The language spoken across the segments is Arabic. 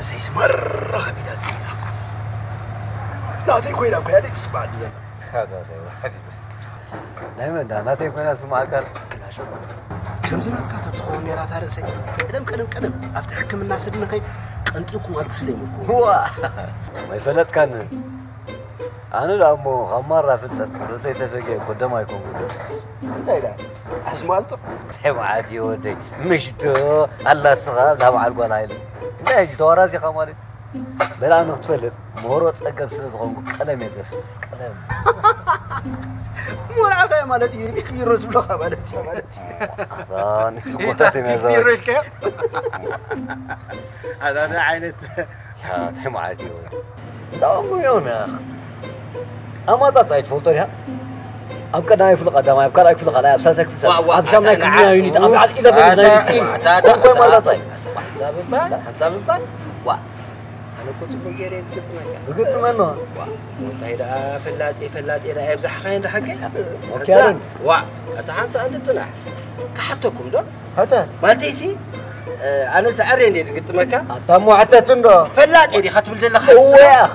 سيس مرة خبيثات لا تيكوين أكو هذه تسمع لي هذا شيء واحد دائما ده لا تيكوين أسمع كان لا شو كم زنات كانت تخون يا رات هذا سيء كلام أفتح كم الناس اللي نخي أنت يكون أرب سليم هو ما يفلت كان أنا لامو غمارة فلتت بس يتفقي قدام ما يكون بس أنت إذا أسمعته تبعتي ودي مش دو الله صغاب لا بعد ولا هيل لا يجي راسي خماري بلا أنا تفلت مهرة أقرب سنة صغون كلام يزفس كلام مو العقية مالتي يروز بلوخة مالتي أذان قطعتي ميزان يروز كيف هذا أنا عينت يا تبعتي ودي لا أقول يوم يا أخي أما تصعد فوتورها أبقى نايم في القدام أبقى نايم في القدام أبساسك في السماء أبشام نايم كلنا يونيت أبعد إذا بدنا نايم كل ما تصعد حساب البال أنا كنت بجريز قلت منه وأنت إذا فلات إذا أبزح خاين ده حكي وكان أتعنسى أنت تنح كحتكم ده حتى ما تيسي أنا سعرني قلت مكان أتمو حتى تندو فلات إذا خدت بالجنة هو يا أخ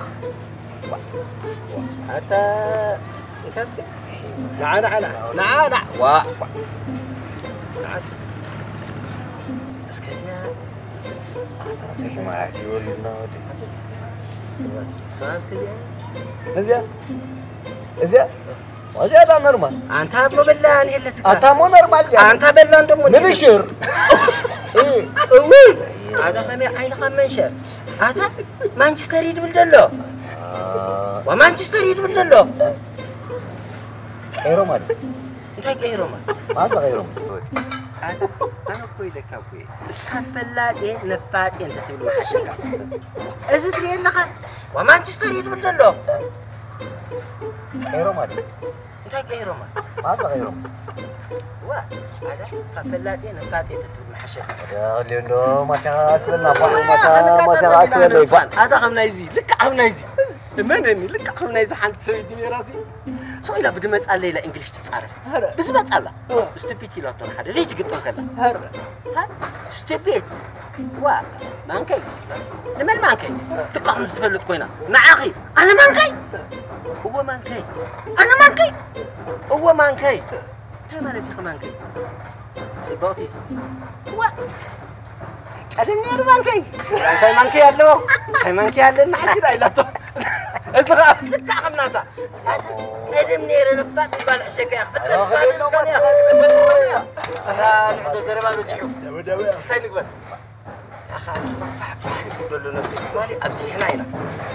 حتى كاسك نعم وا نعس اسكازيا ما اعتبر النادي ساس كازيا ازيا وزيادة نورمال انت مو بلان الا تك انت مو نورمال انت بلان دمو نبشر ايه وي هذا خمي عين خمنشر هذا مانشستر يدبلدلو ومانشستر يدبلدلو غيره مالي انت غيره ما غيره هذا انا كوي لك كوي فلاتي نفاتي انت تقول محشكه ازت لي لك ومانشستر يدبلدلو غيره مالي انت غيره ما غيره هذا فلاتي نفاتي انت تقول محشكه يا ليندو ما ساكلنا ما ساكلنا هذا خمنايزي لك خمنايزي منني لك خمنايزي حنت سويتني راسي سويلا بدي مسألة ليلة إنجليش تتصرف بس مسألة ستبيتي لا تروح هذا ليش تقطع كذا ها ستبيت مانكي لمن مانكي تقع نستفلت كوينا معاخي أنا مانكي هو مانكي أنا مانكي هو مانكي هاي مالتي خمانكي سباطي قدمني أنا مانكي هاي مانكي هلو هاي مانكي هلو نحكي رايلاته اسغا لك خمناتا قدمني أنا نفات بالع شكا يا أخي نحن زربان وزيحو استنى قبل أخي أقول له نفسي قالي أبزي حناينا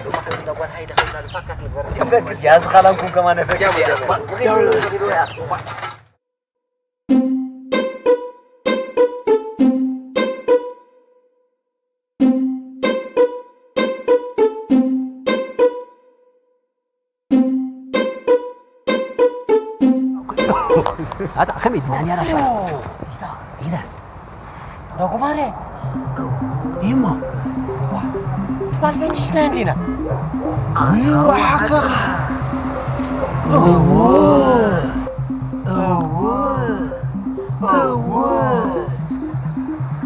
لو ما حد نقول هاي دخلنا الفكات نقول فكت يا زخلانكم كمان فكت يا هذا كم يدني أنا شو؟ إذا لو كمارة يما تبغى فين تشتغلينا؟ أيوة حقا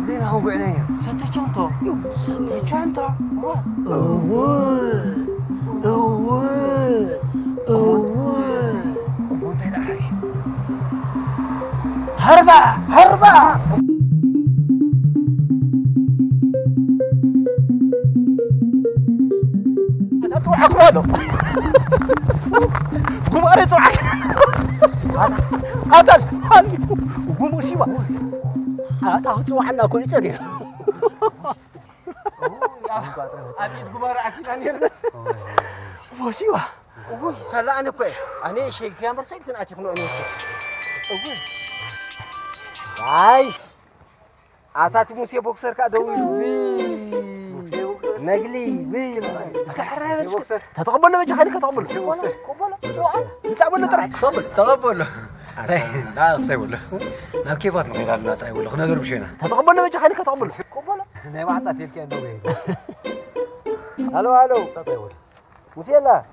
لين هو عليا ستة شنطة هربا أنا توعك ماله قوم أري توعك هذا قوم وشيبا هذا توعنا كويتني أبيت قمار أكيد وشيبا سلا أنا كوي أنا شيء كامل سيكون أتكلم أنا نايس أتاتي موسى بوكسر كادوي نقلي بي اسكحرها بوكسر تتقبل وجه خليك تقبل قبل سواء نتعامل طرح تقبل لا سيقول لا كيف نقول لنا تاي ولا خلينا نقرب شينا تتقبل وجه خليك تقبل قبل انا ما عطاتي لك انه الو تاي ولا موسى لا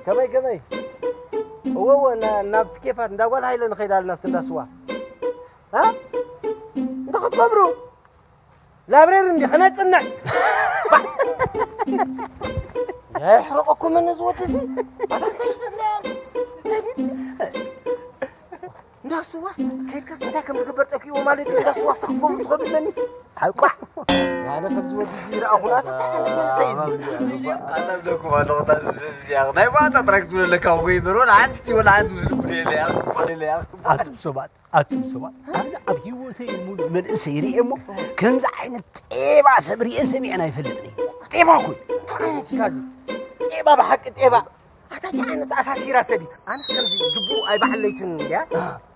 كمي هو نبت كيف ندول هاي لنا خيال نفط النسوا ها انت خد قبره لا برير عندي خلينا نتصنع يحرقكم من زود زي هذا تشتغل ناس واس كيف انت كم قبرتك يوم مالك ناس واس تخطفهم تخبلني حقا انا خبز ودي زيرا اخونا تتعلم من سيزي انا بدكم والله تزبز يا اخي ما تتركتوا لك او يدرون عندي ولا عند مسلم لي يا اخي اتم صبات انا ابي وتي من سيري امو كنز عين طيبه سبري سمعنا يفلطني طيبه كل طيبه بحق طيبه حتى عينت اساسي راسدي انا كنزي جبو اي بعليتن يا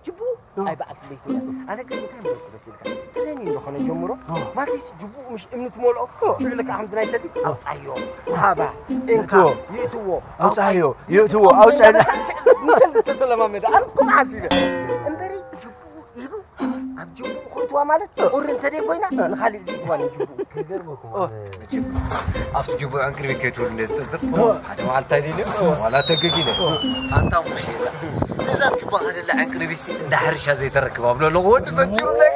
جبو اي بعليتن انا قلت متى قلت بس لك تريني لو خلينا نجمره ما تيس جبو مش امنت مولو شو لك احمد ناي سدي او صايو هابا انكا يتو او صايو يتو او صايو نسلت تلمامد ارسكم حسيبه امبري جبو يبو اب جبو خويتوا مالت اور انت دي كوينا نخلي ديتواني جبو كيدرمكم after جبو عنكر بيت كيتول نستر هذا ما التاني ولا تققيله انت مش اذا جبو هذا اللي عنكر بيس ده حرش زي تركب ابلو لو ود فكروا لك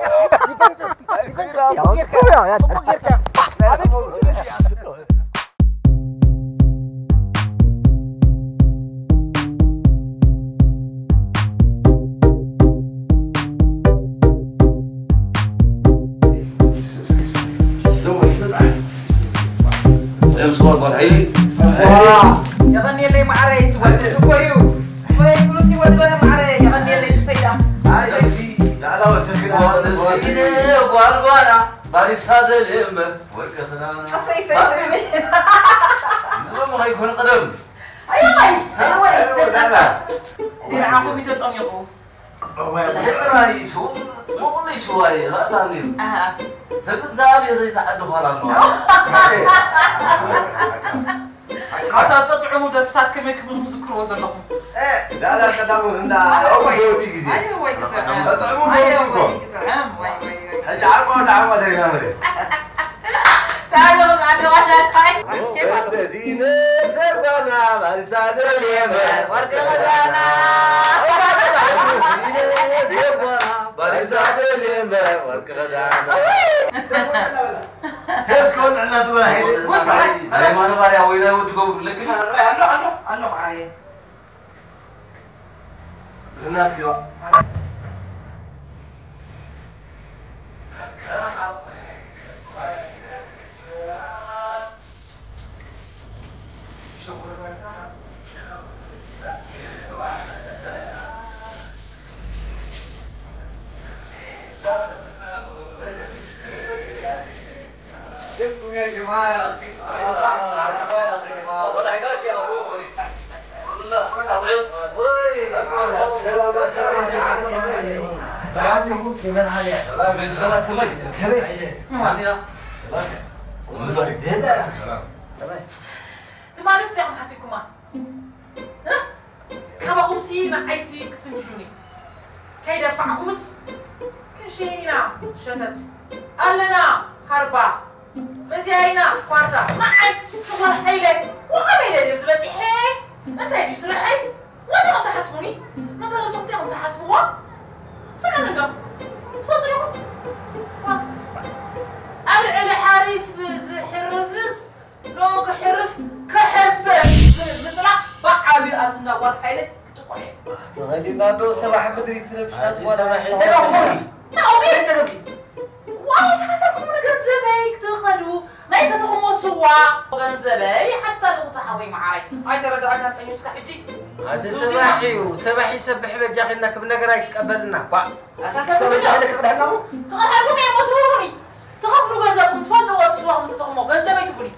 صور مالعين يغني اللي مع رئيس وكويو شوي فلوسي ودبنا مع رئيس يغني اللي سويدا هاي نفسي لا وسكت ونسيني وقالوانا باريس هذا الهم وركضنا أصيص ما يكون قدم أيوة دي معاكم يتوتم يقو الحسرة يسوع مو يسوع لا بالين تزداد يزيد سعد خلاص حتى تطعموا دفتات كم يكون تذكروا زلهم لا كلامه هنا أول تيجي أيوة كتعم تطعموا أيوة كتعم وي حج عمو عمو دري هامري تعالوا بس عندي واحد كيف انت زينة سربنا مرساد اليمن ورق غدانا زينة سربنا مرساد اليمن ورق غدانا تسكن عنا دون حين هاي ما نبغى وين وتقول لك عنه معايا الناس يوا يا جماعة تما نستحم حسيكما كما خمسي مع عيسي كثنجوني كي دفع خمس كل شيءنا شتت ألنا هربا مزياينا قارتا معي شغل حيلة وخميلة دي بزبتي حي انت هيدي سرحي وانتهم تحسبوني نظرتهم انتهم تحسبوا استمعوا نقم تفضلوا أبعد حريف حرفز لو كحرف كحرفز مثلا بعابي أتنا ورحيلة كتقولي تغنينا دو سباح بدري تربشات ولا سباحوني نعوبي تركي واي حفركم لغنزبي تخلو ما يزتهم سوا غنزبي حتى لو صحوي معاي هاي ترى دعاء كانت يوسك حجي هذا سباحي يسبح بجاخ انك بنقرا يتقبلنا با اساسا بجاخك قدحنا قالكم يا متروني تغفروا غنزبكم تفضلوا وتسوا مستقموا غنزبي تبني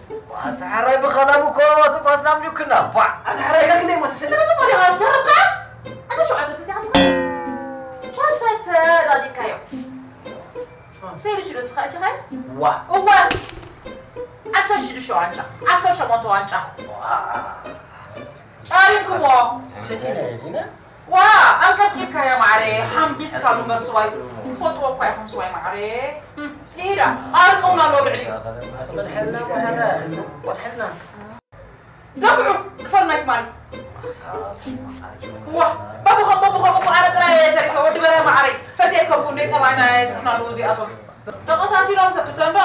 اتحري بخلابك تفاسنا مليكنا با اتحري كني ما تشتت تقولي غنزرقه انت شو عطيتي اصلا شو سات دادي كايو سيري شو سخاتي خير وا هو عسى شو عنجا عسى شو مونتو عنجا شاريكم وا ستينا يدينا وا انك كيف يا معري حم بس كانوا مرسواي فوتو كاي حم سواي معري ليدا ارقونا لو بعلي مدحنا وهذا مدحنا دفعوا كفرنا يتماري وا بابو انا ترى تعرف ودي برا معري فتيكم كنت تبعنا يسخنا نوزي اطول تقصاص راسي لو مسكت أنا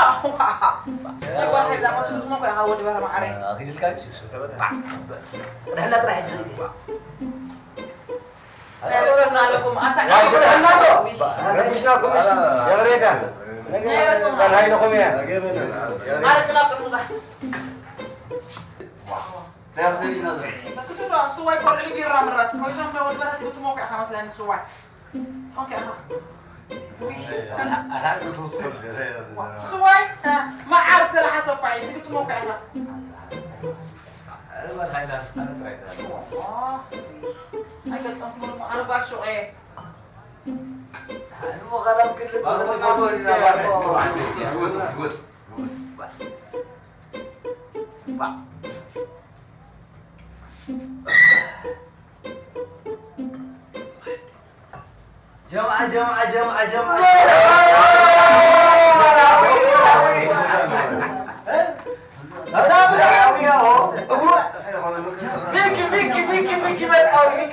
أقول حاجة زعما تلوت ما كان هود برا معري أخي الكلام رحلة راح تسوي لا ذكرنا لكم يا غريتان قال هاي نقوم يا على خلاف المزاح تاخذي نظر سكت له سواي كور اللي بيرا مرات هو يسمى ول برا تلوت موقع خمس لين سواي أوكي أنا توصل سواي ما عرفت لا حسب فاي تلوت موقع أنا هايدا أنا ترايدا أنا باشو إيه أنا مغلب كل جمعة ميكي برقاوي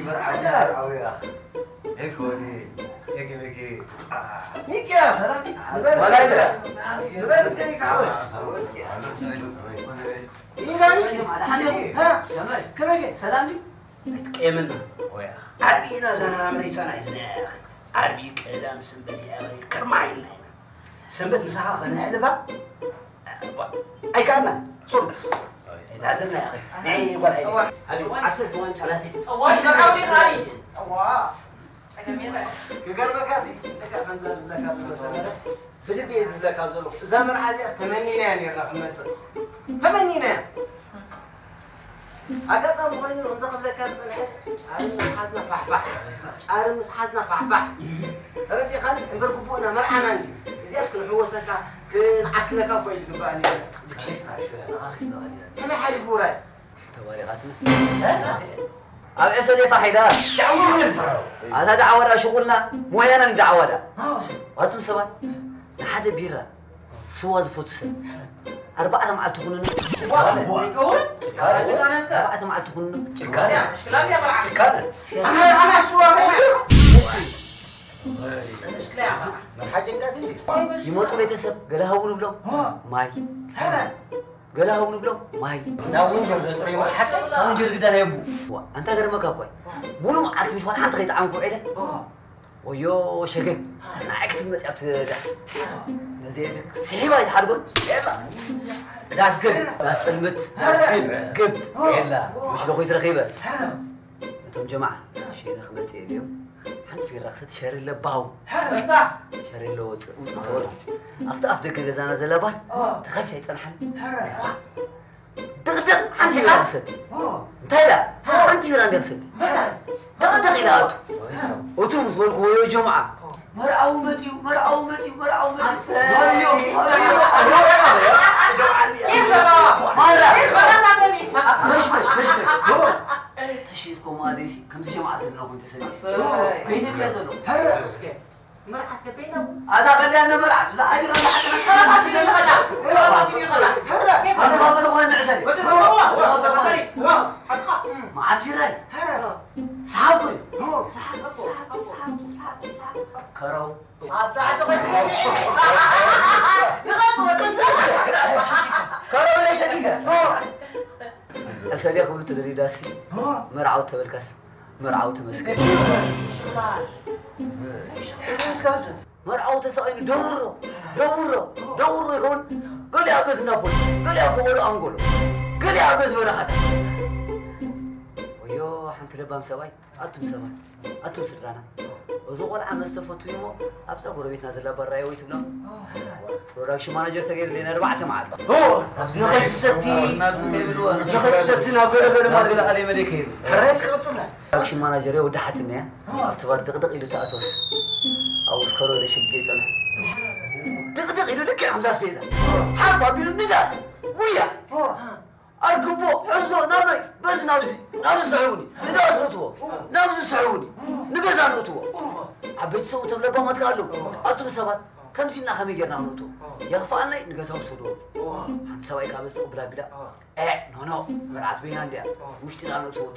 مرعاوي هيك ودي ميكي يا سلام مدرس كيف عاوي ها كم سلامي كيمنا عربينا زنا من يسنا يزنا يا اخي عربي كلام سنبت يا اخي كرماين سنبت مساحه خلينا نحلفها اي كلام صور بس لازمنا يا اخي نعي ولا هذه عسلت وين ثلاثه والله ما عاوي هاي الله جميله كقرب كاسي لك حمزه لك مثلا فيليبي يزف لك هذول زمر عزيز تمنينا يعني رحمه تمنينا أقدم وين نزقف لك تصلح عارم حزنا فحفح عارم حزنا فحفح ردي خل نبركبونا مرعنا إذا أسكن هو سكا كن عسلك أو فايد قبالي بكشي استعش كم حالي فوراي تباريغاتنا هذا اسمه فحيدان دعوة هذا دعوة شغلنا مو هنا ندعوة وانتم سبات لحد بيرة سواد فوتوسن 4 معلت تكونون يكون أربعة معلت تكونون يا مش كلام يا مرعى أنا سوا مش كلام من حاجة قاعدين يموت بيتسب قال هون بلو ماي قال هون بلو ماي لا ونجر تريم حتى كم جرب ده يبو أنت غير ما كاكوي مو معلت مش واحد خيط عنكو إله ويو شقق أنا عكس مسألة داس نزيد سحيبة يتحرقون داس قب داس تلمت داس قب يلا مش لو خويت رخيبة أنتم جماعة شيء نخمت اليوم حنت في رقصة شهر اللي باو صح شهر اللي وتطول أفتح جزانا زلابان تخاف شيء تنحل دغدغ حنت في رقصة تلا حنت في رقصة دغدغ إلى أتو وترمز والكو يا جماعة مرعو متيو تشريفكم هذه كم جماعة لكم تسمي بيني بيزلو مرحت بينه هذا غني أنا مرعت زعير ولا حد خلاص سيني خلا كيف أنا غافل وين نعسني ما عاد في راي صحابي صحاب كرو كرو ليش دقيقة أسألي خبرت الذي داسي مرعو تبركاس مرعو تمسك مرعو تسألني دورو يكون قل يا أبز نابول قل يا فوق أنغول قل يا أبز برخات ويو حنت لبام سواي أتم سرانا وزوج عم استفدت يومه أبصر قربيت نازل برا ويتبلا برودكشن مانجر تغير لنا 4 معلت نخلص ستي نقول ما تقول علي ملك حريس كلطنا برودكشن مانجر ودحتني افتبر دقدق إلى تأتوس أو سكروا ليش الجيت أنا دقدق إلى لك حمزة سبيزا حرفا بيلو نداس ويا أركبو حزو نامي بس نابزي سعوني نداس نطوه نابزي سعوني نقزان نطوه عبيت سووا تبلبا ما تقالوا أنتم سبات كم سنة خمي جرنا نطوه يخفى لي نقزاو سودو حنت سواي كابس بلا نو مرعت بين عندي مش تنا نطوه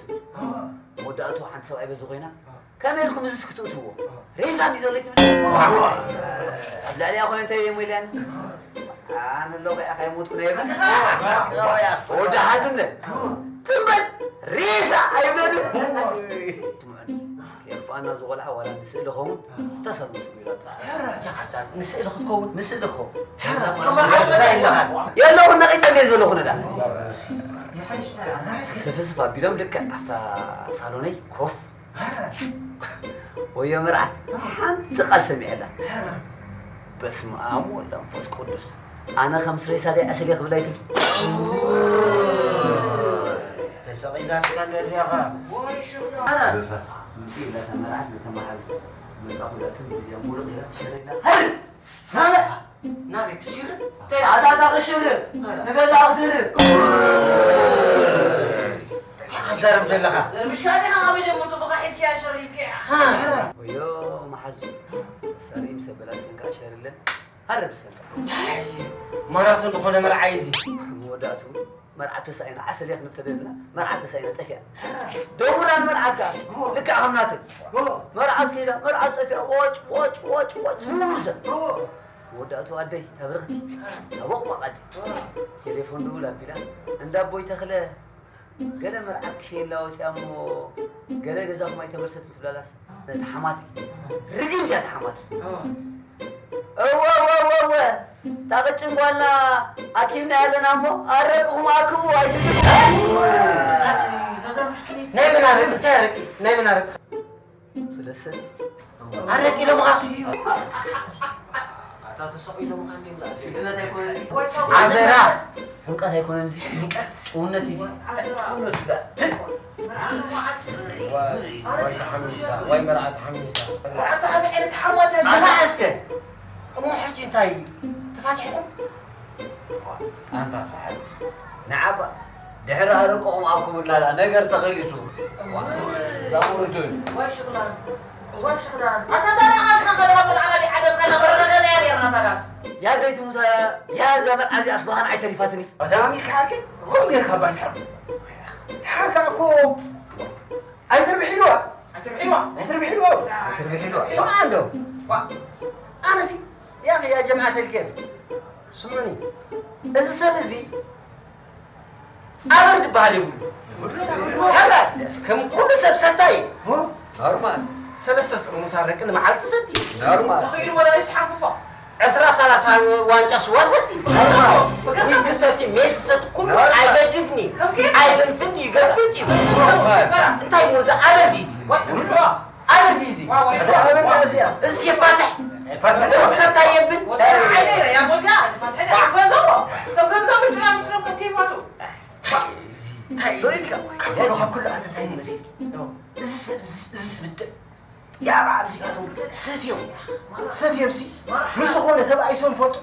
موداتو حنت سواي بزوغينا كم لكم زسكتوا تو ريزان يزوليت لا لي اخويا انت يمو لان انا اللغه يا اخي موت كنا يبن وده حزمنا تنبل ريزا ايبن كيف انا زغلها ولا نسالهم اتصلوا سويلات يا حسن نسال خذكم نسالهم يلا قلنا قيت اللي يزلوا ده سفسف بيلم لك after صالوني كوف ويا مرعت حنت قال سمعنا بس ما ولا نفس قدس انا 5 رساله اسلي قبلايتي سقينا كنا نريها انا نسيت لا مرعت نتمحز مصابلاتن بزي مولو غير شرنا هل نابك شير هذا غشر نغز اغزر حزر بدلها مش قاعد انا عم يجمع طبخ حيس يا شريك ها ويو ما حزت سريم سبلا سنك اشرله هرب سنك مرات نخونه مرعايزي موداتو مرعت ساينا عسل يخ نبتدلنا مرعت ساينا طفيا دوران مرعت قال لك عمناتك مرعت كده مرعت طفيا واتش زوزه وداتو ادي تبرختي ابوق قد تليفون دولا بلا عند ابوي تخله قال مرعت كشي لا وسامو قال جزاك ما يتمرست تبلالاس تحماتي رجنت تحماتي او تاقچن وانا اكيمنا يالنا مو ارقهم اكو ايتم ناي من ارق تارق ناي من ارق سلست ارق الى مغاسي اتا تسوي له مغاني لا سكنه يكون زي عزرا انقات يكون زي اونتي زي اونت لا واي مرعت حميسه حتى خبي عينة حموتها انا اسكت مو حجي انتي تفاتحكم انت صاحب نعم دحر ارقهم اكو لا نجر تخلصوا زورتون واي شغلان انت ترى حاسنا خلوا من على عدم كان برغنا يا رناتاس يا بيت موسى يا زمن عزي اصبحان عيتري فاتني ادامي كاكي قوم لك خبرت حكاكم ايتربي حلوه سمع عنده انا سي يا اخي يا جماعه الكل سمعني اذا سنزي ابرد بالي هذا كم كل سبستاي نورمال سلسة مسارقين معلت ستي نورمال تخيل ولا يسحففا 10 وانجا سوستي ميس قصتي ميس ست كله عيبدفني عيبنفني قفتي انت موزة ابرديزي ابرديزي اسي فاتح الستة يبن عيني يا موزة فاتحين عم بنزوه كم كنزوه مجرم كم كيفاتو سويلك يا جماعة كله أنت تاني مسير إزس بد يا بعد ستيوم سي نسخونه تبع يسون فوتو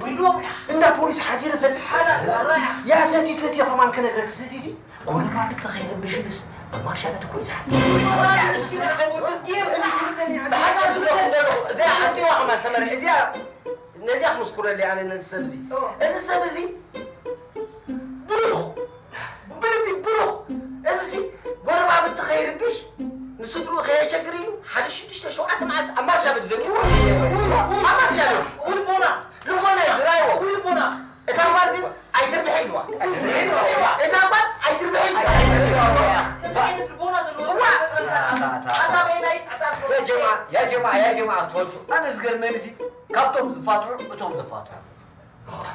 ويلوم إن بوليس حاجير فل هذا رايح يا ستي كمان كنا قلت ستي سي قول ما تتخيل بشمس أما شافت كويس حتى بحاجة زبلة زي حتى واحد ما تسمر إزيا نزيح مسكورة اللي يعني نسبزي إذا سبزي بلوخ إزسي قول ما بتخيل بيش نسدرو خير شجرينو حد شدشت شو عت معت أما شابت ذكي أما شابت ولبونا يزرايو ولبونا إتابات دي أيتر بحلوة إتابات أيتر بحلوة تبعين في البونا زلوا يا جماعة تفوتوا أنا صغير منسي كابتم زفاتوا بتوم زفاتوا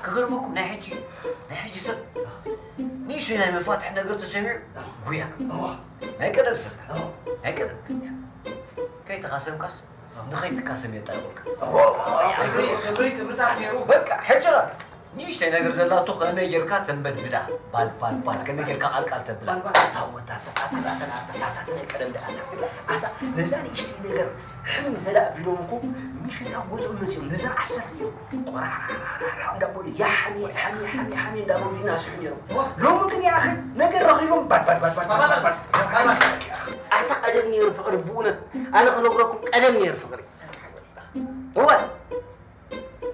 كغرمكم نحكي سب مش هنا مفاتح نقدر تسمع قويا هيك نفسك هيك كي تقاسم كاس نخيت تقاسم يتعبك كبريك تعبيرو بقى حجر نيش نقدر زلا تخ أنا يركع تنبد بدا بال كنا يركع القى تبلا تاوتا كلام ده أنا نزاني إشتي نقدر حمين تلا بلومكم مش نتعوز المسير نزان عسرت يوم قرار دبولي يا حمي دبولي الناس حنيرو لو ممكن يا أخي نقدر رخيلهم بات أعتقد أني يرفع ربونا أنا خلوقكم قدمني يرفع ري هو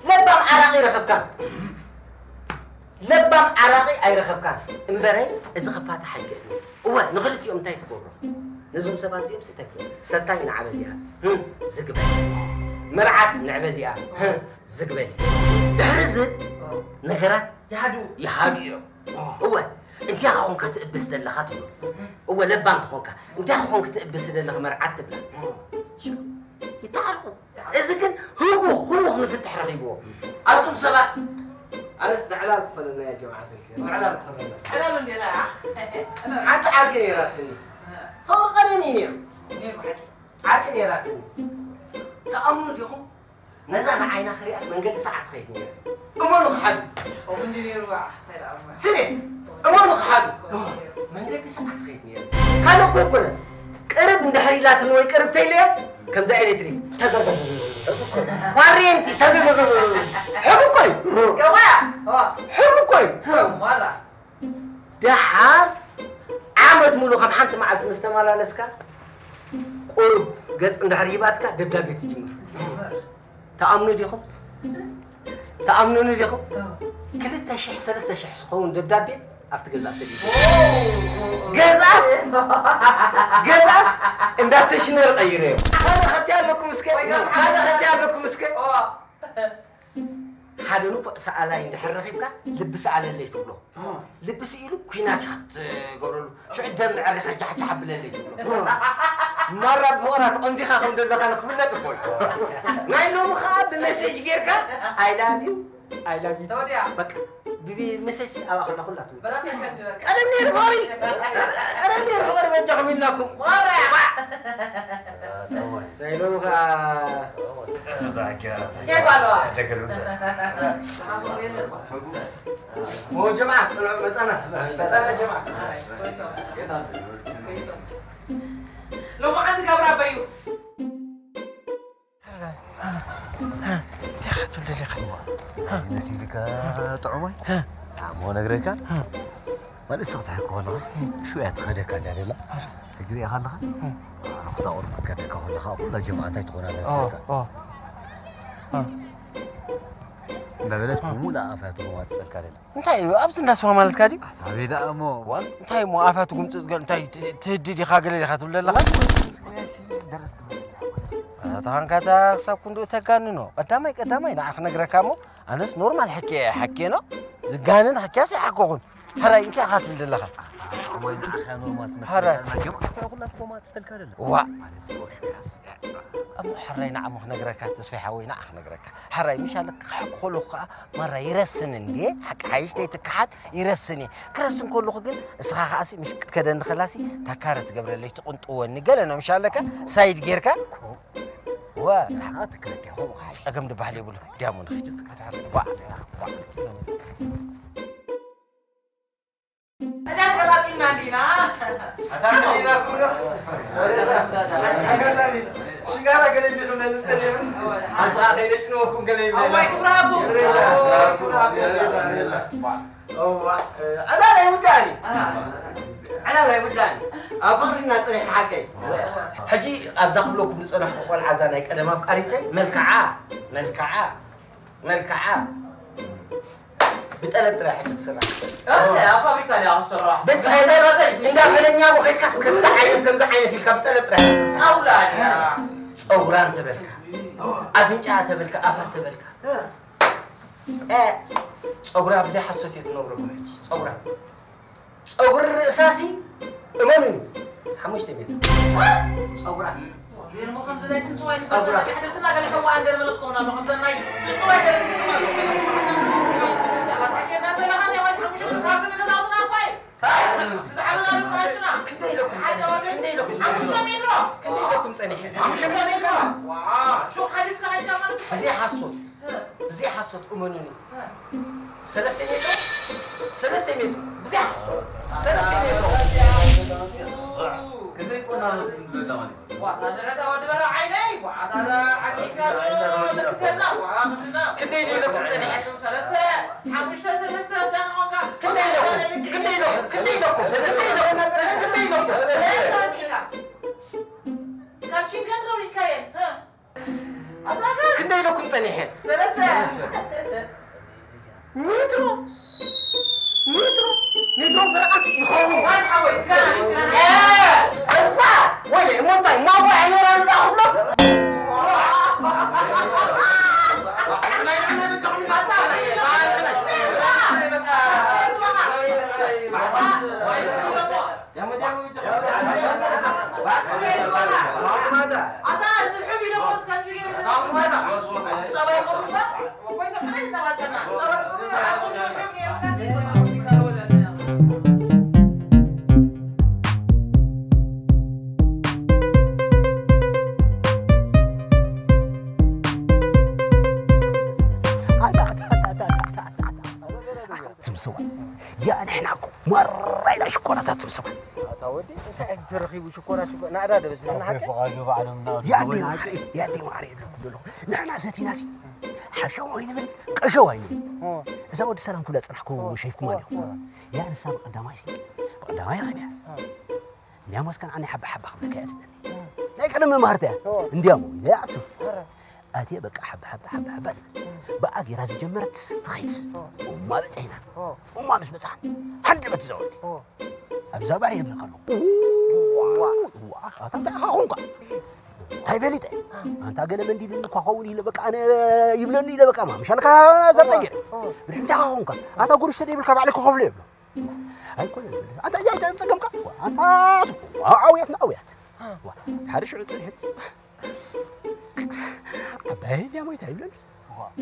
لبام عراقي رخب كان لبام عراقي أي رخب كان امبارح إذا خفات حاجة هو نخلت يوم تاي تقول نزوم سبات زيهم ستكلم ستاي نعبزيها زقبل مرعت نعبزيها زقبل دحرز نغرات يحادو هو انت اخونك تقبس دلخا تبلو هو لبان تخونك انت اخونك تقبس دلخ مرعت تبلا شو يتعرفوا اذا كان هو نفتح رغيبه انتم سبات أنا استعلال فلنا يا جماعة الكرام استعلال فلنا أنا من دينا حتى عارفين راتني فوق مين عارفين راتني تأمل يوم نزل عينا خري أسمع قد ساعة خيرني أمانو حد ومن ديني روح سيريس أمانو حد من قد ساعة خيرني كانوا كل قرب من دحري لا تنوي قرب تيلي كم زي إلكتريك فارينتي حبو كوي حبو كوي مرة دحار عامت مولو خم حنت معك مستمالا لسكا قرب قص عند حريباتك دبدابي تجمع تأمنوا ديكم تأمنوا ديكم كل تشح ثلاثة شح هون دبدابي أفتح قص أسدي قص إندستريشنال غيره هذا ختيار لكم مسكين هذا ختيار لكم مسكين هذا نوب سأله عند حرفيبك لبس على اللي تقوله لبس يلو كينات حط قولوا شو عندنا عرخ حاجة حبل اللي تقوله مرة بورات أنزي خاهم دل خان خبلة تقول ما يلوم خاب مسج غيرك I love you بك بيبي مسج أو أخذ أخذ لاتو أنا منير فاري بنجح منكم مرة يلوم خا كيف قالوا مو جماعة أنا جماعة لو ما عندك أبرا بيو يا أخي تولد لي خلوة نسيلك طعمي مو نغريك ما لسه تحكوا والله شو اتخدك على لا اجري خلها انا كنت اقول لك كذا كهول خاف ولا جماعه تكون على نفسك لا بلاش ولا افاتكم ما تسال كذا انت ابز الناس ما مالت كادي حبيبي لا مو انت مو افاتكم انت تهدي خاقل لي خاطر لا يا سيدي درست طبعا كذا حساب كنت تكاننو قدامي نعرف نغركامو انس نورمال حكينا زغانن حكياسي حكوخن حراي انت خاطر لله ما ينعخ نورمال حراي كلكم ما تسال كذا وا أمو حراي نعم نغركا تسفيحه وين نعرف نغركا حراي مش لك حق خلق مره يرسن اندي حق عايشتي تكحد يرسني كرسن كله كن اسخا خاسي مش كدن خلاصي تكارت قبل لي تقنطوني قالنا مش لك سايد غيركا وا حقاتك لك يا هو صقم دبحلي يقول دامون خجت وا أجل قطعتي ماندينا أتاكلنا كله أتاكلنا شجارة قليل بيخلنا نسلم أصحاب ليش نوكم قليل أو ما يكبرابو أنا لا يوداني أنا لا يوداني أفضل الناس اللي حكي حجي أبزخ لكم نصنع والعزانة كذا ما بقريتي ملكعة بتقلب ترى حاجة سرعة. يا فابريكا يا الصراحة. بتقلب راسي. إنت فلنيا مو كاس كم زعينة في كم بتقلب ترى. أولاد. صوران تبلك. أفنجا تبلك أفن تبلك. صورة بدي حسيت يتنور كل شيء. صورة أساسي. أمامي. حمش تبي. صورة. زين مو خمسة زيت انتوا وايد صورة. حضرتنا قال حوا عندنا ملقونا مو خمسة ناي. انتوا وايد حكينا زي ما هذا وايد حمش خمسة نقزعونا قوي. تزعلونا بقرشنا. كندي لكم تاني. شو حديثنا هاي كمان؟ بزي حصت أمونني. 3 متر. بزي حصت. 3 متر. كده يكون هذا الدوام. وهذا العتاود برا عيني وهذا حقيقة نكتنا وهذا كندي لكم تاني. ثلاثة حمش ثلاثة دهونك. كندي لكم. كم شيء كثروا الكاين ها؟ كندي لكم تاني. ثلاثة. نيترو برقص يخوني واش حاول كان اسمع ولا موطي ما بو عمران لا خلق يا نحناكو مرة إلى شكورات تمسوا. تودي أنت ترخيب شكورات نعرف بس نحكي. يعني ما أعرف لكم نحن ساتي ناسي. حشوين من كشوين. إذا ود سلام كلها تنحكوا شايفكم أنا. يعني السابق قدامي غني. نعم كان عني حبة خبرة كاتب. لكن أنا ما مهرته. نديمو إذا أعتو. أتي بقى حبة بقى جراز جمرت تخيس وما بتعينا وما مش بتعن حد بتزود أبزا بعي ابن قالوا أنت أخونك هاي بليت أنت قال من دي لك أخوني لبك أنا يبلني لبك أمام مش أنا زرتجر أنت أخونك أنت أقول اشتري بالكعب عليك وخوف ليه هاي كل أنت جاي تنسقمك أنت عويت حرش عطيه باين يا مويت هيبلن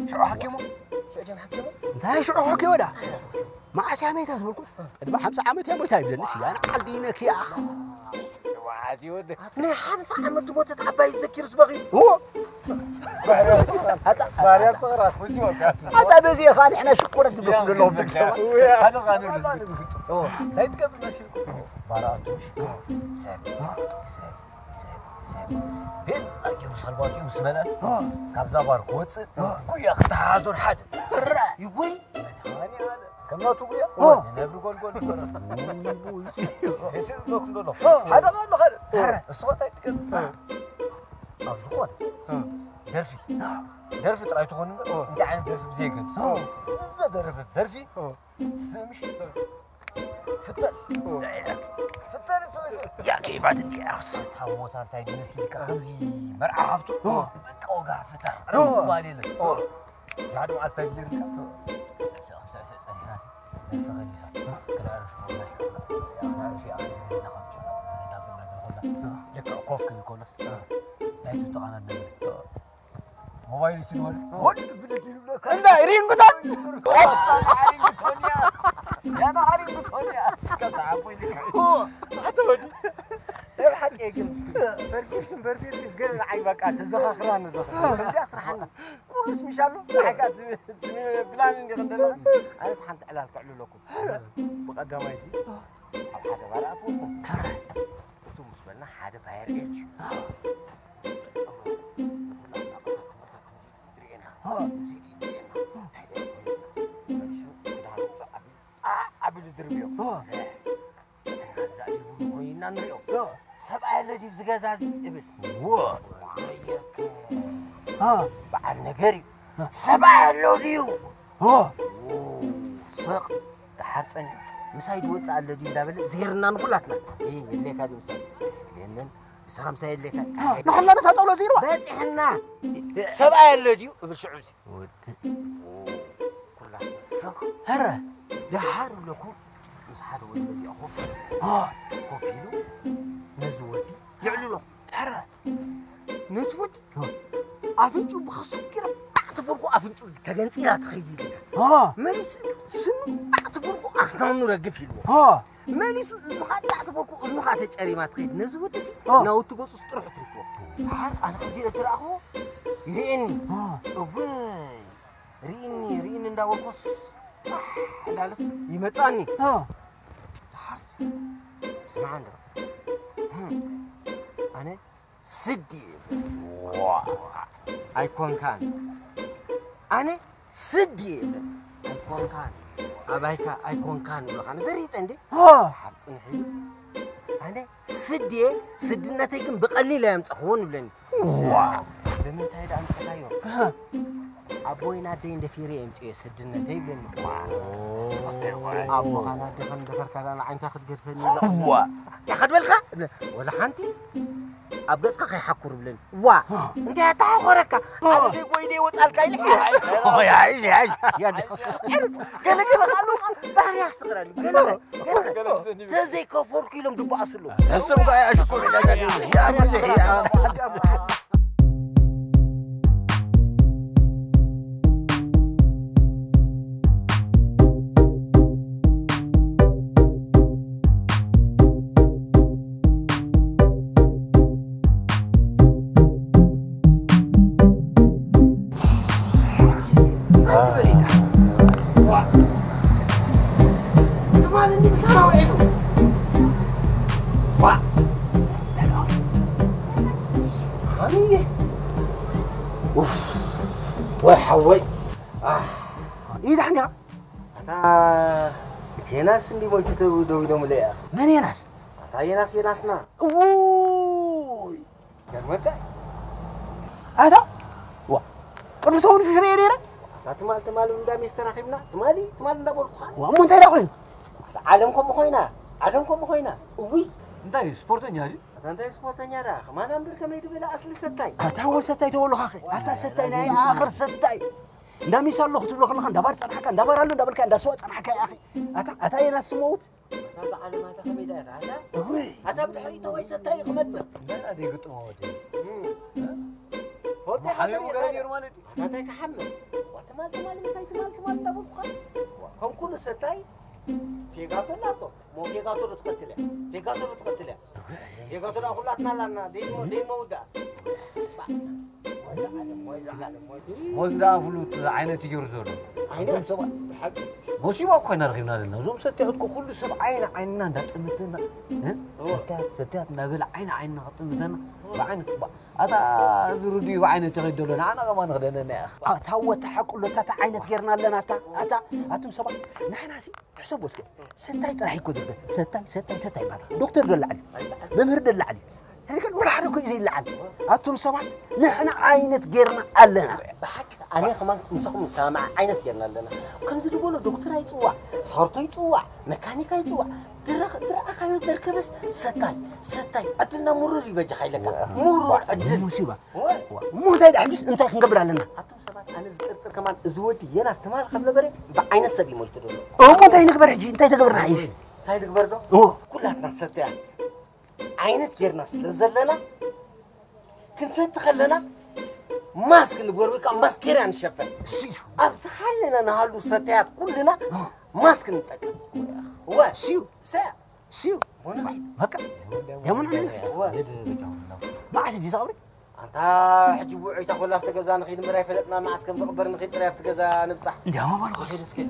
شو حكيمه؟ شو جام حكيمه؟ انت شو حكيمه ده؟ مع ساميتها تقولكم ادبا 5 عامات يا مويت هيبلن سي انا عندينك يا اخ وعادي ودك ليه 5 عامات تموت تعباي يذكر صبغي هو بارير صغرات وش ما هذا بزي خان احنا شكورة نقول لهم تكسوا هذا خانوا نسكت هاي تقبل ماشي باراتوش بيلا كيو صلباتي وسمنا كابزا باركوت كويا اختازون حد يقوي كم لا تقويا نبرو قول يصير لكم دولو هذا غير الصوت يتكلم أرجوك درفي ترى تكون أنت عن درفي بزيجن إذا درفي تسمش فتر يا كيف بعد يا أخي تهوت أنت يدنس لك خمسي مرعى حفتو بك أوقع فتر أنا بالنسبة لي جهاد مع التغيير ناسي درفي غليسة كلا أعرف ما شاء الله أعرف يا أخي نقول لك عقوف كم يكونس لا يتطعنا النبي موبايل يصير هون لا عرين قطن أنا عارف بكونيا كسعبوي لك حتى ودي الحق يقل بركي قل عيبك تزخخران بدي أسرحنا كل اسم شالو حكات بلان اللي عندنا أنا سحنت على الكعلو لكم بقدام يزي هذا ولا أطولكم أنتم مسؤولنا هذا فاير إيج عبد الدربيو نريو سبعة الذي بزجاجي إبل بعد نجري سبعة الذي ساق حرصني مسايد وصع الذي دابل زيرنا نقولاتنا إيه اللي كادو مسايد لأن سلام سايد اللي كاد نخلنا نتطاولوا زيرو باتحنا سبعة الذي بالشعوذي كلها ساق هرة ده حارب لكم مش حارب الذي أخوف كوفيلو نزودي يعلنوا هرة نتود أفنجو بخصوص كده تعتبروا أفنجو تجنسي لا تخيدي لك ماليس سنو تعتبروا أصلا نرجف له ماليس إزمها تعتبروا إزمها تجري ما تخيد نزودي سي ناو تقص استروح ترفوا حار أنا خدير ترى أخو يريني أبوي ريني نداول قص لا لس يمتعني حرس اسمع عنده أنا سدي أيكون كان أنا سدي أيكون كان أبايكا أيكون كان ولا أنا زريت عندي حرس نحيل أنا سدي نتيجة بقليل لا يمسخون بلني بمن تايد عن سلايو أبوينا دين دفيري أمتى سدنا تيبلن أبو أنا دخل دفرك أنا عين تاخد قرفني هو تاخد بالك ولا حنتي أبغى خي حكور بلن وا أنت هتحكورك أنا دي قوي وصل كاي يا عيش يا قال خلوك بحري الصغراني قال تزي كفور كيلو دبا أصله تسمع يا أشكر يا مرجع يا وحوي إيه ده حنيا أتا تيناس اللي ما يتدو مليا من يناس أتا يناسنا أوي كرمك هذا وا قبل سوون في فريرة أتا تمال من دام يستناخبنا تمال نقول وأمو أنت راقلين عالمكم خوينا وي أنت سبورتني هذي أنت سبورتني راخ ما نمبر كم يدو بلا أصل ستاي هو ستاي تقول له أخي هذا ستاي ناي آخر ستاي نامي صار له تقول له خلنا دبر صنعك دبر له دبر كان دسوت صنعك يا أخي أتا يناس موت أتا زعل ما تخميدات أتا وي أتا بدحري توي ستاي خمتص لا هذه قط ما ودي فوت حبيبي غير مالدي أتا كحمل وتمال مساي تمال دبر بخل كم كل ستاي في قاتل لا تو مو في قاتل تقتله في قاتل أخلاتنا لنا دين مودا وزدا فلوت عينة يرزول عينة سبع مصيبة كنا رخينا لنا زوم ستات كل سبع عيننا دتمتنا ستات نبل عيننا قطمتنا بعين هذا زردي وعينة تغدلنا أنا كمان غدنا يا أخ تهوى تحق له تاتا عينة غيرنا لنا أتا أتم سبع نحن عسي حسب وسك ستاي ترى يكون ستاي بعد دكتور دلعني ممر دلعني هيك ولا حدا كويس يلعن أتم سبع نحن عينة غيرنا لنا بحك أنا كمان مسكم سامع عينة غيرنا لنا وكم زي بقولوا دكتور يتوع صارت يتوع ميكانيكا يتوع درا أخايو دركبس ستاي أتلنا مرور يبجح حيلك مرور أجل مصيبة مو ده حديث أنت خنقبر علينا أتم سبع أنا زرت كمان زودي ينا استمال خملة بري بعين السبي مويت دول مو ده نقبر حجي أنت تقبر عايش تاي تقبر ده كلها ستات عينة غيرنا لزلنا كنت تخلنا ماسك نبورويك ماسكير عن شفا أبسخلنا نهالو ستات كلنا ماسك نتاكل شيو شيو هكا يا من ما عاش دي صابري أنت حجي بوعي تاخذ لافت جزا نخيد مراي فلتنا مع عسكر تقبر نخيد لافت جزا نبصح يا ما بالك خير سكت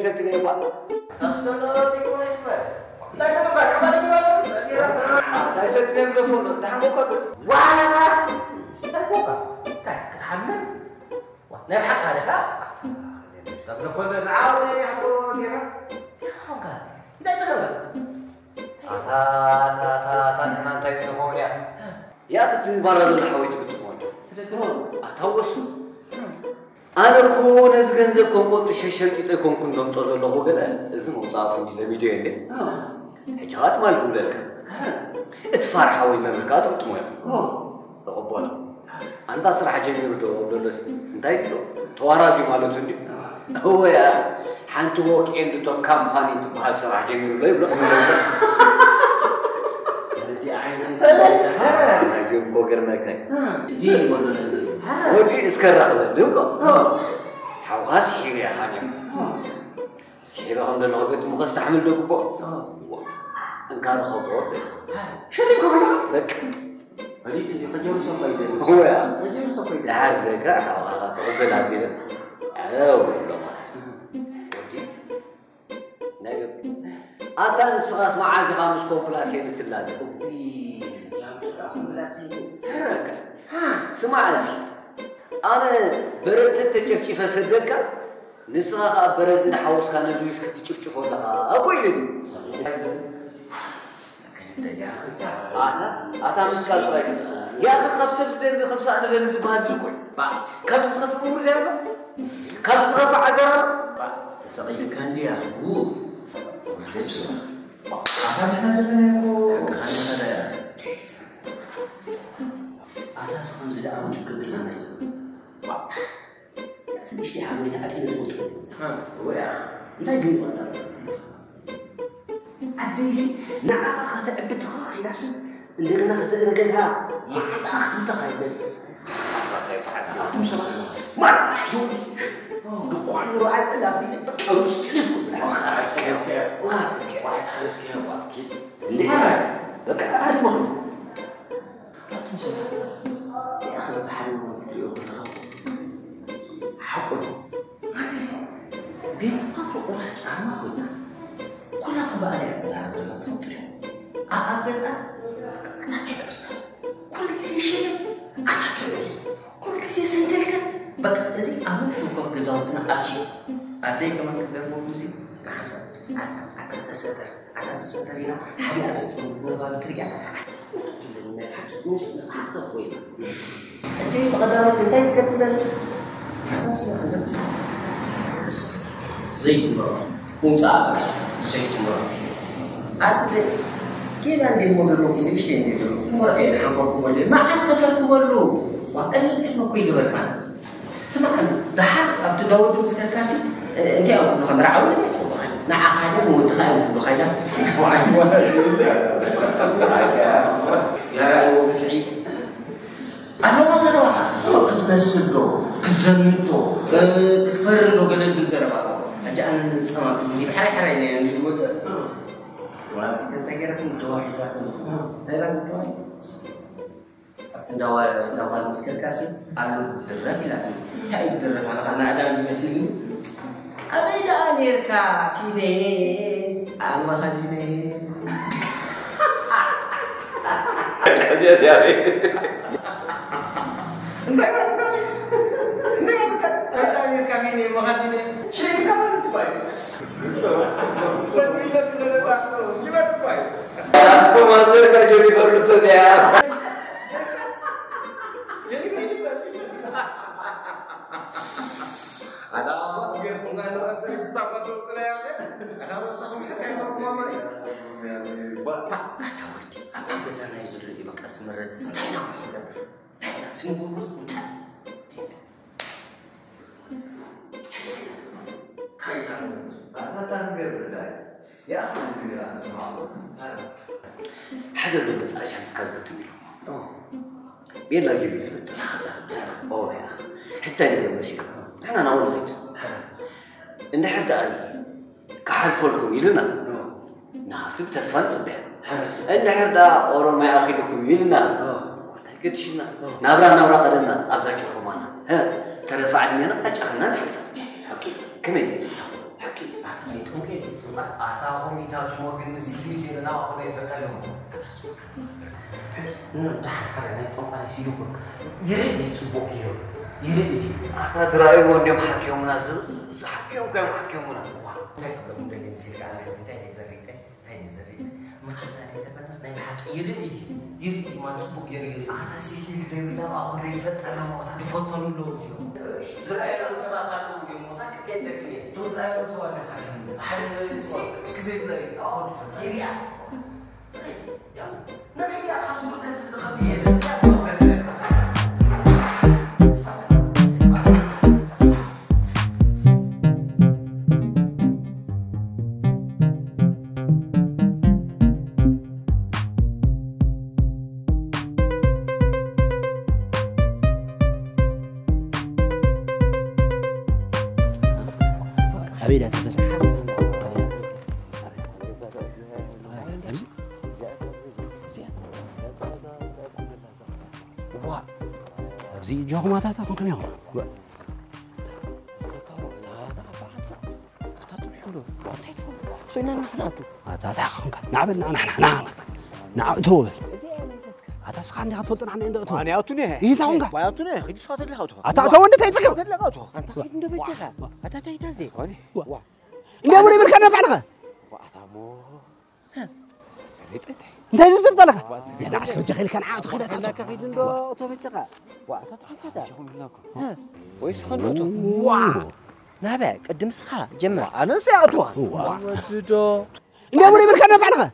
ستري بقى أصلاً بيكون إجمال لا تتوقع عمالي هاي ستري مدفون ده حقوقك ولا تبوكا تتحمل نبحث على خا تلفون معاود يحبوا ليرا خوكا لا تغلب تا نحن نتاي نخون يا أخي يا أخي تبرر الحويت قلت تدقون أتوسو أنا كون أزغنزب كون قلت ششرت يتكون كن دم توزل له كده اسمه صافي في الفيديو عندي حاجات ما نقول لك اتفرح وين مملكات وتمويل تقبله أنت أسرع جميل دولس أنت يدلو توارازي مالو تندي هو يا أخي حنتو ووك إند تو كامباني تبغى أسرع جميل لا يبلغ من هذا. دي عين عزيم كوكر ماكاي دي ولا نزل ودي اسكر رخبه دوبا حوغاس حيبي يا خانم سيبا خمد الوقت مخص تحمل لك بو ان كان خبر شو اللي كوكر لك اللي خجروا صبايدين هو يا خجروا صبايدين لحد ذاك حوغا تقبل عبيد هذا ولا ما ودي نايب أتان الصغاس مع عزي خامس كومبلاسين تلاقي حركة سمع أسي أنا برد تجفجي فسدك نسخة برد نحوس كان نزويس كتجفجف لها أكو يلي أتا مسكال طريق يا أخي خمسة بزدين خمسة أنا بلز بهاد زكوي كم زغف أمور زيادة كم زغف عزرار تسقي كان دي أخوه تبصر أنا إحنا تلنا أنا أصلاً زي أول شكل بزمان يزول ليش دي حاولت أعطيني الفوتو هو يا أخ أنت يقول ولا أبيزي نعرف أخذ بتخخ ناس عندنا أخذ رجلها ما عاد أخذ تخيل أخذ مصر مرة يجوني دقواني رعاية الأبي بتقلوش تلفون واحد خلص كيف واحد النهاية لك أعرف ما هو لا تنسى يا أخي تحرم كتير أخذ حقول ما تنسى بيت ما تروح عم أخذنا كلها قبائل تزعل ولا تفكر أجلس كل شيء شيء كل شيء سندلك بقى إذا أمور شو كف جزاؤنا أجي أدي كمان كذا موسي نحسن أتا تسترينا حاجة أتوقع قربان كريا مش نصحى سوينا أجي بقدر سنتين سكتنا هذا سوى عندنا زيت مرة ومساعدة زيت مرة أدي كذا عندي موديل في نفسي عندي مرة إيه حقوق ولا ما أسكت كله وأقل إحنا كوي قبل كمان سمع دحر أفتداود مسكر كاسي أنت أقول لك نرعى ولا ما تقول نعى حاجة ومتخيل بخيلاس يا وقف عيد أنا ما زال واحد كتمثل له كتزمته تتفرر له قلنا بالزرع أجأنا السماء بحري حري يعني الوقت تمام كنت أجرب متواحد ذاتنا تيران متواحد أفتداود مسكر كاسي أنا درب لكن تعيد درب أنا أدام بمسيني أبدا أمريكا فيني أما خزيني يا سيدي أمريكا فيني أما خزيني شيء كمان تباي سنتينا تلا كيف تباي aku masuk kerja di Bordeaux ya. Ada apa biar pengaruh sama tuh saya ada apa sama kayak mama apa kesana itu lagi bekas merat saya nak tunggu bos يا أخي حدا اللي بس عشان سكاز قلت له يلا جيب يسمع يا خزان اوه يا اخي حتى انا لما مشي انا ناول غيت ان حتى اني كحال فولكم يلنا نافتك تسفن صبح ان حدا اورو ما اخي لكم يلنا قد شنا نابرا قدمنا ابزاكم انا ها ترفعني انا اجعلنا نحلف حكي كم يزيد حكي اوكي أعطاهم يتاجموا وقت مسيحي لنا وأخذ يفتلهم نفتح على نتوقع يسيرون يريد يتسبق يريد أعطى رأيه وندم حكيهم نازل حكيهم كم حكيهمنا لا يقبل من اللي مسير على تاني زريته ما خلنا نتبنس نايم حكي يريد ما نسبق يريد أعطى سيدي يدير لا أخذ يفتلهم وتفضلوا له زرائر أنصارات عنهم يوم مساك كده كده تقول رأيه سؤال حكي حل كذب لي أقول يريع لا هي خمسة كذا خفيفة أبيدا تبص زي جوه ما تاخذ كم يوم سوينا نحناتو تاخذ نعمل نعم هذا سخان يا تفضل عن عنده أنا أوتوني إيه تاونغا وياتوني خدي صوت اللي هاتو أتاوني تيجي أنت خدي ندو بيجها أتا تيتازي إني أقول لك أنا بعرفه أنت زرت لك يا ناس كنت جاي كان عاد خدها أنا كخيد ندو أوتو بيجها وأتا تحسدا ويس خنوتو نابع قدم سخا جمع أنا سيأتو وددو إني أقول لك أنا بعرفه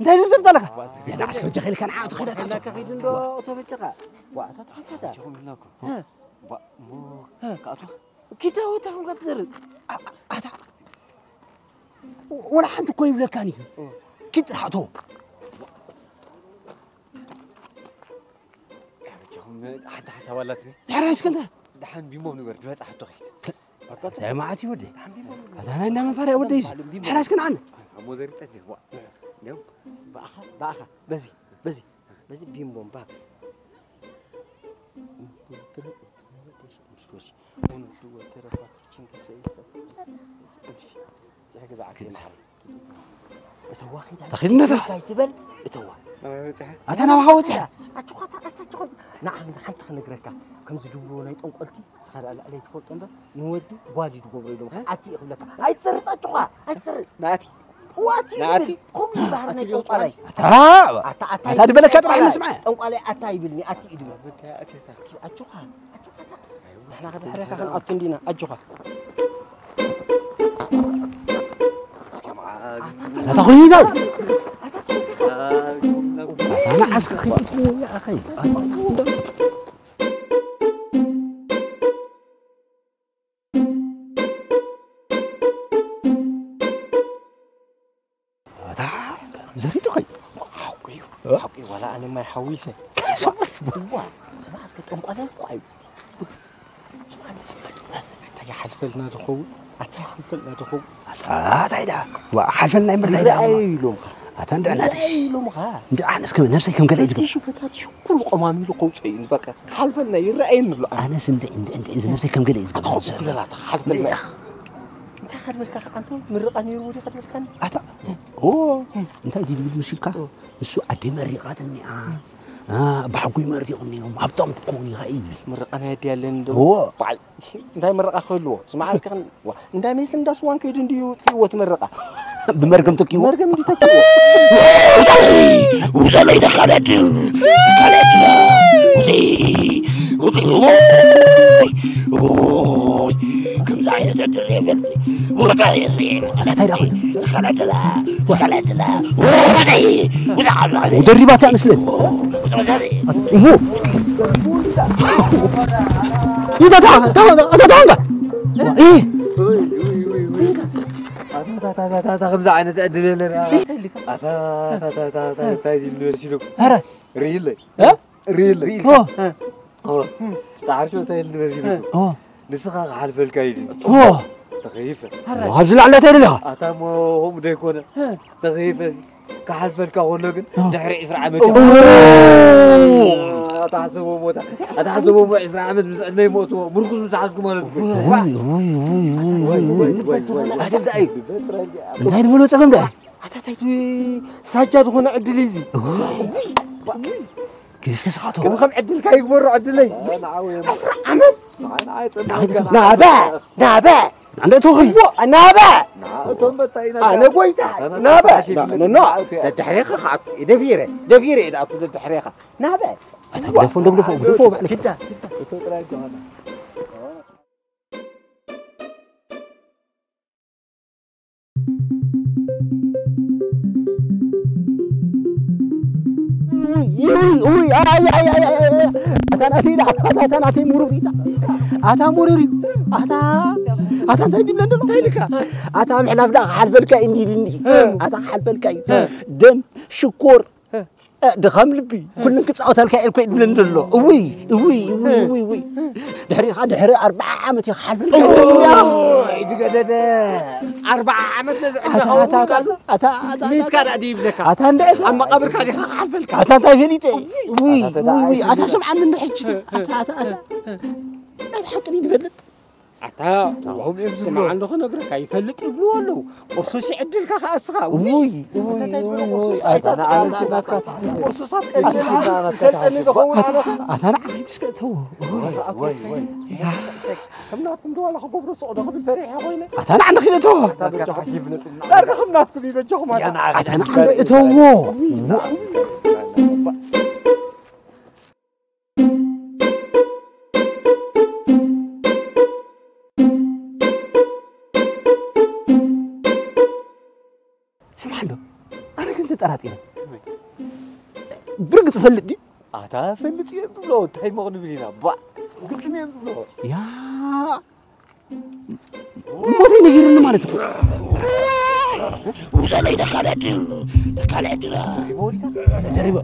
أنت زرت لك يا ناس كنت جاي كان عاد خدها أنا كخيد ندو أوتو بيجها وأتا تحسدا كده وتاهم قد زرت ولا حد كويس ولا كاني كده حطوه حتى حساباتي حراس كنت دحين بيمو نقول دلوقتي حطوا خيط يا ما عادي ودي هذا انا عندما فرق وديش حراس كان عندك مو زرت لي هو نعم باخا بزي بيمبون باكس تخيل نذا تبل اتوا أنا ما حاولتها أتشقط نعم حتى خنقرك كم زدوا نايت قلتي سخر على تفوت أنت نودي واجد قبل يوم أتي أقول لك هاي تسرت أتشقط هاي تسرت ناتي واتي قوم بحر نايت قلتي أتا دي بالك أطرح نسمع قلتي أتا يبلني أتي إدو أتشقط نحن قد حركة خن أتندينا أتشقط لا تخوني ذا أنا عسكر خيطت يا أخي زريت أخي حقي ولا أنا ما يحويسه سمع عسكر أم قال قايب سمعني أتى حلفلنا دخول تعيدا وحلفلنا يمر لا أتندع ناتش لومها أنت أحنس كم نفسك كم قال تشوف كل قمامي له قوسين بقى حلفنا يرأين له أنا سند أنت إذا نفسك كم قال أدخل تقول حلفنا يا أخ أنت خد بالك أنت مرقني يرودي خد بالك أتا أوه أنت جديد بالمشيكا السوء أدي مريقات النعام بحقي مريقني وما أبطم تكوني غايب مرقنا هدي لندو هو بعد أنت مرقة خلوه سمع أسكن أنت ميسن داس وان كيدن ديو تيوة مرقة بمرقم تكيو مرقم دي تكيو وصلي دخلت وزي كم زعينة تدريب وطايرين أنا تدخل دخلت لها وزي ودربات أمسلم إذا تعال إيه خمسة عينة تأدي لنا تاجي النورسيلوك هرا ريلي ها ريلي تعرف شو تاجي النورسيلوك نسخة حلف الكايد تغيفة وهبزل على تاني لها أتام هم ديكونا تغيفة كحلف الكاغولوجن دحري إسرع عمد أتحسبوا موتا أتحسبوا مو إسرع عمد مسعد ما يموتوا مركز مسحسكم أنا هذا داي نهاية بلو تقوم ده هتاي سجاد هنا عدليزي كيس خاطو كم خم عدل كاي مرة عدلي أسرع عمد نابع عندك توخي نابع أنا بويتا نابع لا التحريقة خاط دفيرة إذا أطلع التحريقة نابع دفو بعد كده يوي أتاناتي مروري أتا مروري أتا تجيب لنا ذلك أتا محنا بلا حلف الكاين دي أتا حلف الكاين دم شكور دخام لبي كلن كتصعوت هالكا الكو يدبلن دلو وي دحري 4 عامات يخالف يا دقدده 4 عامات نزعنا اتا ميت كان اديب لك اتا ندعت اما قبر كان يخالف لك اتا تاجليتي وي اتا سمعنا نحجت اتا حقني نفلت أتا وهم سمع عنده نقرك يفلت يبلو له قرصوص يعدل كا خاصها وي أنا عارف قرصوصات قليلة سلطني بخون أنا عايش كتو وي كم ناتكم دوا لخو قبر صعود خو بالفريح يا خوينا أنا عندك كده تو لا خم ناتكم يبجحوا أنا عندك تو سمعنا أنا كنت تراتينا برقص فلتي أتا فلتي بلو تاي مغني بلينا با قلت مين بلو يا ما في نجير ما نتقول وصلي دخلت تدريبا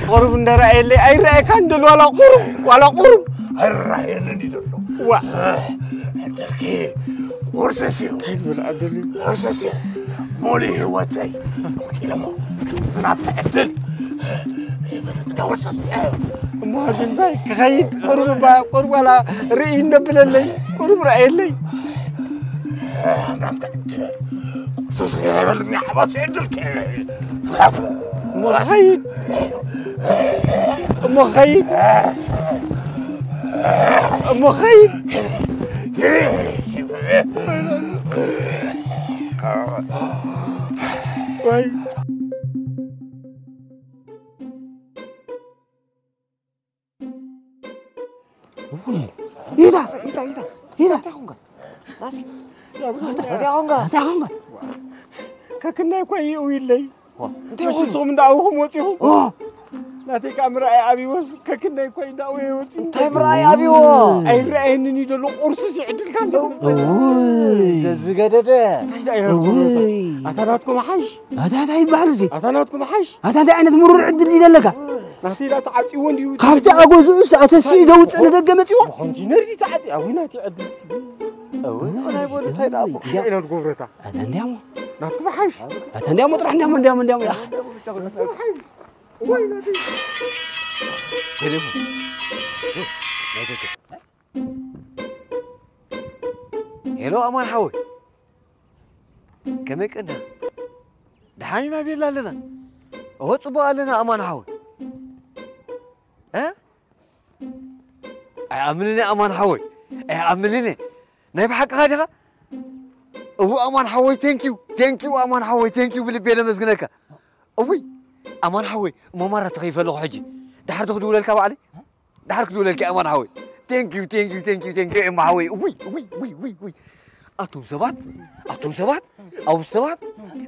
قرب ندرى اللي أي رأي كندل ولا قرب الرأي اللي دلو وا عندك ورسسيو تهد بالعدل ورسسيو مولي هو تاي كلمة صنعت تعدل ورسسيو ما جنتاي كخيد قرب ولا رأي نبل اللي قرب رأي اللي ما تعدل ورسسيو هبل محبس عدل مخيد وي إذا تاخونغا كنا يكوي ويلي مش صوم دعوهم وتيهم ناتي كاميرا أبي وس كنا يكوي دعوه وتيهم تمرأي أبيو أي رأيني دلو قرص يعدل كان زغدده أتناتكم حش هذا يبحر زي أتناتكم حش هذا عينة مرور عدل لي لك ناتي لا تعطي وندي كافتا أقوز أتسي دوت أنا دقمتي خنتي نردي تعطي أو ناتي عدل سبي أنا يقول لك هذا أبو أنا تقولرتا هذا نديم ناتكم حش هذا نديم مطرح نديم يا أخي وين ناتي تليفون هلو أمان حوي كمك أنا دحاني ما بيلا لنا هو صبوا لنا أمان حوي ها أعملني أمان حوي أعملني نايب حق هذا هو أمان حوي ثانك يو أمان حوي ثانك يو بالبيت مسجنك أوي أمان حوي ما مرة تخيف له حجي دحر تاخذوا لك علي دحر تاخذوا لك أمان حوي ثانك يو أمان حوي وي أتوم سبات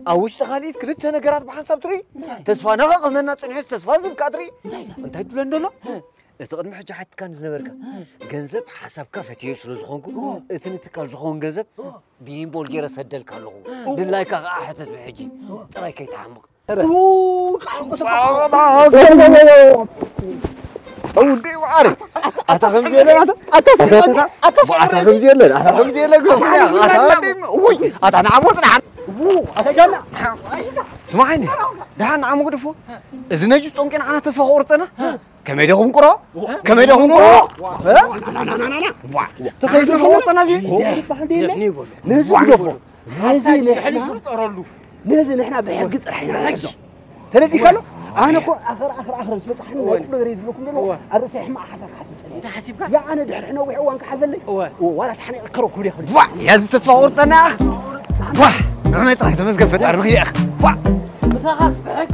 أو اشتغالي في كريت أنا قرأت بحساب تري تسفى نغا قمنا تنعس تسفى زب كاتري أنت هتبلن دلو تقدم حاجة حتى كان زنبركا جنزب حسب كفتي يسرز خونكو اتني تكال زخون جنزب بين بول جيرا سدل كالو بالله كا حتت بحجي تراي كي تعمق أودي وعارف أتخم زيلة أتخم زيلة وي أنا عمود نحن سمعني ده أنا عمود فو إذا نجت ممكن أنا تسوق أنا كم يدهم قرا تخيل تسوق أنا زي نازل إحنا بحقت إحنا نجزم تردي كله أنا كو آخر بس بتصحني وكل غريب لكم دلو الرسح مع حسب أنت حسيبك يا أنا ده إحنا وعوانك حذلي ولا تحني الكرو كله يا زلمة تسمع ورطة أنا واه أنا يطرح تمسك في التعرف يا أخي بس غصب حق